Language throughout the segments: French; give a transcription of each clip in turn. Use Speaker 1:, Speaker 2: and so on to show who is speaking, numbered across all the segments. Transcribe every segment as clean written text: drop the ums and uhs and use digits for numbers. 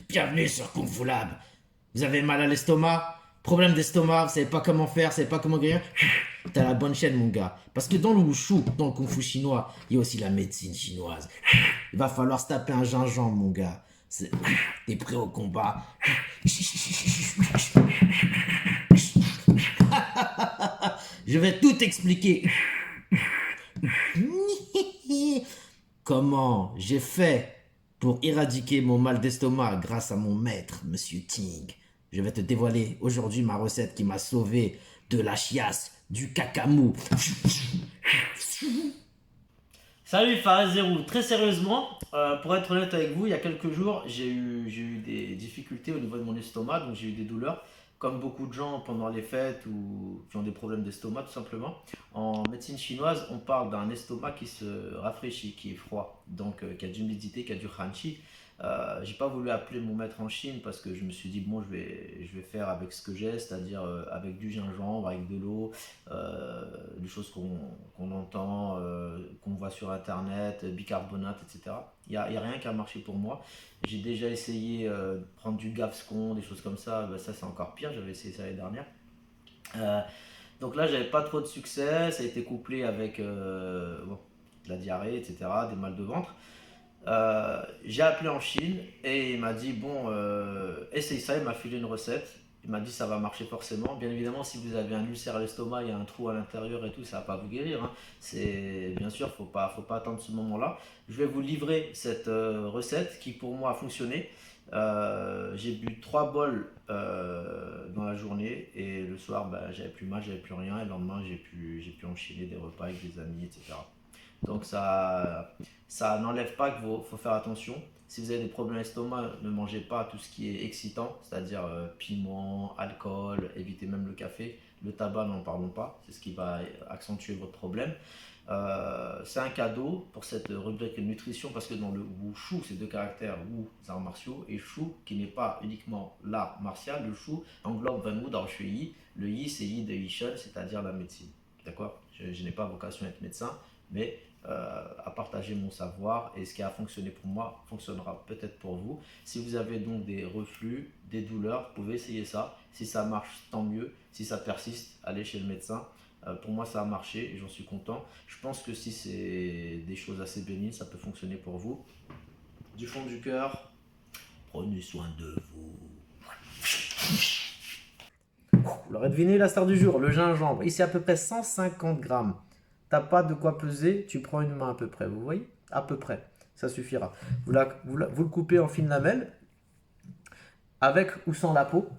Speaker 1: Bienvenue sur Kung Fu Lab. Vous avez mal à l'estomac? Problème d'estomac, vous savez pas comment faire, vous savez pas comment guérir? T'as la bonne chaîne, mon gars. Parce que dans le wushu, dans le kung fu chinois, il y a aussi la médecine chinoise. Il va falloir se taper un gingembre, mon gars. T'es prêt au combat? Je vais tout expliquer. Comment j'ai fait pour éradiquer mon mal d'estomac grâce à mon maître, Monsieur Ting. Je vais te dévoiler aujourd'hui ma recette qui m'a sauvé de la chiasse, du cacamou.
Speaker 2: Salut Faraz Zerou, très sérieusement, pour être honnête avec vous, il y a quelques jours, j'ai eu des difficultés au niveau de mon estomac, donc j'ai eu des douleurs, comme beaucoup de gens pendant les fêtes ou qui ont des problèmes d'estomac tout simplement. En médecine chinoise, on parle d'un estomac qui se rafraîchit, qui est froid, donc qui a de l'humidité, qui a du hanchi. J'ai pas voulu appeler mon maître en Chine parce que je me suis dit bon je vais faire avec ce que j'ai, c'est-à-dire avec du gingembre, avec de l'eau, des choses qu'on entend, qu'on voit sur internet, bicarbonate, etc. Il y a rien qui a marché pour moi. J'ai déjà essayé de prendre du Gaviscon, des choses comme ça, ben ça c'est encore pire, j'avais essayé ça l'année dernière. Euh, donc là j'avais pas trop de succès, ça a été couplé avec bon, de la diarrhée, etc., des mal de ventre. J'ai appelé en Chine et il m'a dit bon essaye ça, il m'a filé une recette, il m'a dit ça va marcher forcément. Bien évidemment si vous avez un ulcère à l'estomac, il y a un trou à l'intérieur et tout, ça va pas vous guérir, hein. C'est bien sûr, faut pas attendre ce moment là. Je vais vous livrer cette recette qui pour moi a fonctionné. J'ai bu 3 bols dans la journée et le soir bah, j'avais plus mal, j'avais plus rien et le lendemain j'ai pu enchaîner des repas avec des amis, etc. Donc ça n'enlève pas qu'il faut faire attention. Si vous avez des problèmes d'estomac, ne mangez pas tout ce qui est excitant, c'est-à-dire piment, alcool, évitez même le café. Le tabac, n'en parlons pas, c'est ce qui va accentuer votre problème. C'est un cadeau pour cette rubrique nutrition parce que dans le wushu, c'est deux caractères, wu, arts martiaux, et shu, qui n'est pas uniquement l'art martial. Le shu englobe 20 mots dans le shui yi. Le yi, c'est yi de yishan, c'est-à-dire la médecine. D'accord? Je n'ai pas vocation à être médecin, mais à partager mon savoir et ce qui a fonctionné pour moi fonctionnera peut-être pour vous. Si vous avez donc des reflux, des douleurs, vous pouvez essayer ça. Si ça marche, tant mieux. Si ça persiste, allez chez le médecin. Pour moi, ça a marché et j'en suis content. Je pense que si c'est des choses assez bénignes, ça peut fonctionner pour vous. Du fond du cœur, prenez soin de vous. Vous l'aurez deviné, la star du jour, le gingembre. Ici, à peu près 150 grammes. T'as pas de quoi peser, tu prends une main à peu près, vous voyez? À peu près, ça suffira. Vous le coupez en fines lamelles, avec ou sans la peau.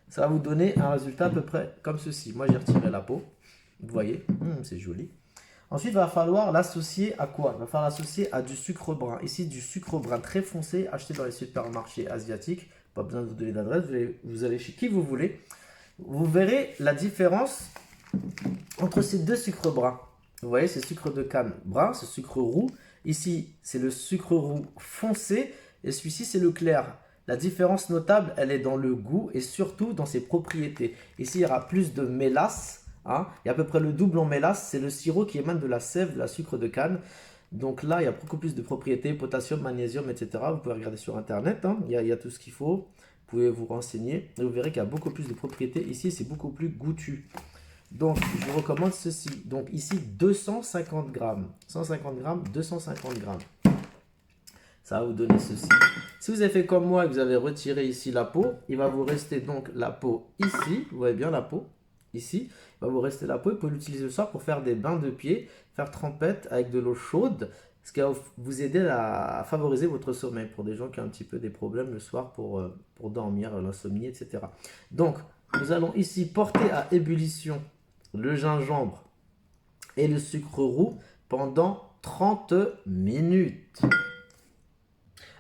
Speaker 2: Ça va vous donner un résultat à peu près comme ceci. Moi, j'ai retiré la peau, vous voyez, c'est joli. Ensuite, il va falloir l'associer à quoi? Il va falloir l'associer à du sucre brun. Ici, du sucre brun très foncé, acheté dans les supermarchés asiatiques. Pas besoin de vous donner d'adresse, vous allez chez qui vous voulez. Vous verrez la différence entre ces deux sucres bruns. Vous voyez, c'est sucre de canne brun, c'est sucre roux. Ici, c'est le sucre roux foncé et celui-ci, c'est le clair. La différence notable, elle est dans le goût et surtout dans ses propriétés. Ici, il y aura plus de mélasse. Hein. Il y a à peu près le double en mélasse. C'est le sirop qui émane de la sève, de la sucre de canne. Donc là, il y a beaucoup plus de propriétés, potassium, magnésium, etc. Vous pouvez regarder sur Internet. Hein. Il y a tout ce qu'il faut. Vous pouvez vous renseigner. Et vous verrez qu'il y a beaucoup plus de propriétés. Ici, c'est beaucoup plus goûtu. Donc, je vous recommande ceci. Donc, ici, 250 grammes. 150 grammes, 250 grammes. Ça va vous donner ceci. Si vous avez fait comme moi et que vous avez retiré ici la peau, il va vous rester donc la peau ici. Vous voyez bien la peau ici. Il va vous rester la peau. Vous pouvez l'utiliser le soir pour faire des bains de pied, faire trempette avec de l'eau chaude. Ce qui va vous aider à favoriser votre sommeil pour des gens qui ont un petit peu des problèmes le soir pour dormir, l'insomnie, etc. Donc, nous allons ici porter à ébullition le gingembre et le sucre roux pendant 30 minutes.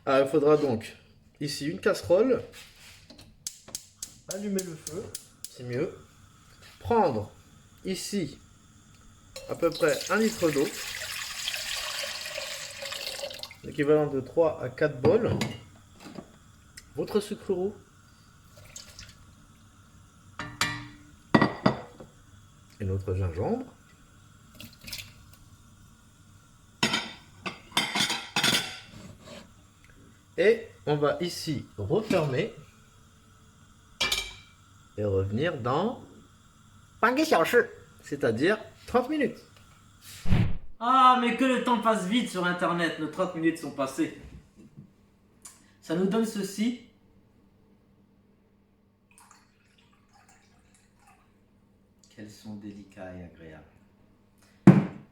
Speaker 2: Alors, il faudra donc ici une casserole, allumer le feu, c'est mieux, prendre ici à peu près 1 litre d'eau, l'équivalent de 3 à 4 bols, votre sucre roux, et notre gingembre.
Speaker 1: Et on va ici refermer et revenir dans 半个小时, c'est-à-dire 30 minutes.
Speaker 2: Ah, mais que le temps passe vite sur Internet, nos 30 minutes sont passées. Ça nous donne ceci. Quels sont délicats et agréables.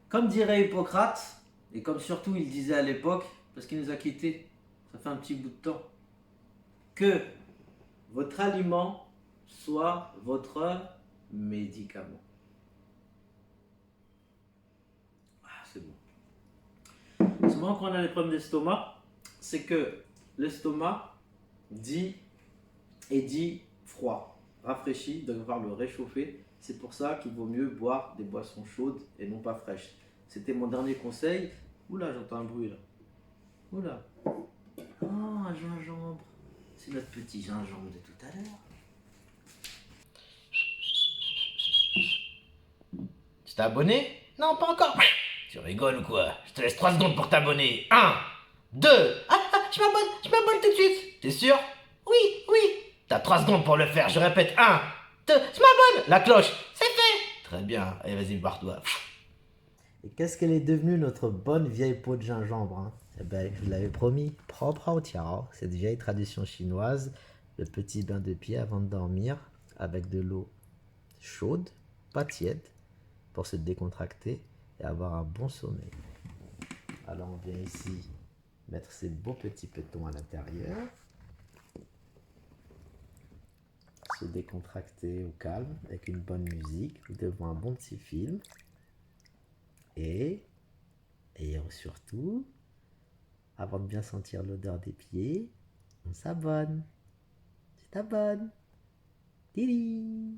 Speaker 2: Comme dirait Hippocrate, et comme surtout il disait à l'époque, parce qu'il nous a quittés, ça fait un petit bout de temps, que votre aliment soit votre médicament. Ah, c'est bon. Souvent quand on a des problèmes d'estomac, c'est que l'estomac dit froid, rafraîchi, donc il va falloir le réchauffer. C'est pour ça qu'il vaut mieux boire des boissons chaudes et non pas fraîches. C'était mon dernier conseil. Oula, j'entends un bruit là. Oula. Oh, un gingembre. C'est notre petit gingembre de tout à l'heure.
Speaker 1: Tu t'es abonné? Non, pas encore. Tu rigoles ou quoi? Je te laisse 3 secondes pour t'abonner. 1, 2. Je m'abonne tout de suite. T'es sûr? Oui, oui. T'as 3 secondes pour le faire. Je répète, 1, 2, je m'abonne. La cloche, c'est fait. Très bien. Allez, vas-y, barre-toi. Et qu'est-ce qu'elle est devenue, notre bonne vieille peau de gingembre, hein? Eh ben, je vous l'avais promis, propre au tiao, cette vieille tradition chinoise, le petit bain de pied avant de dormir, avec de l'eau chaude, pas tiède, pour se décontracter et avoir un bon sommeil. Alors on vient ici mettre ces beaux petits pétons à l'intérieur, se décontracter au calme avec une bonne musique ou devant un bon petit film. Et surtout, avant de bien sentir l'odeur des pieds, on s'abonne. Tu t'abonnes. Tiri.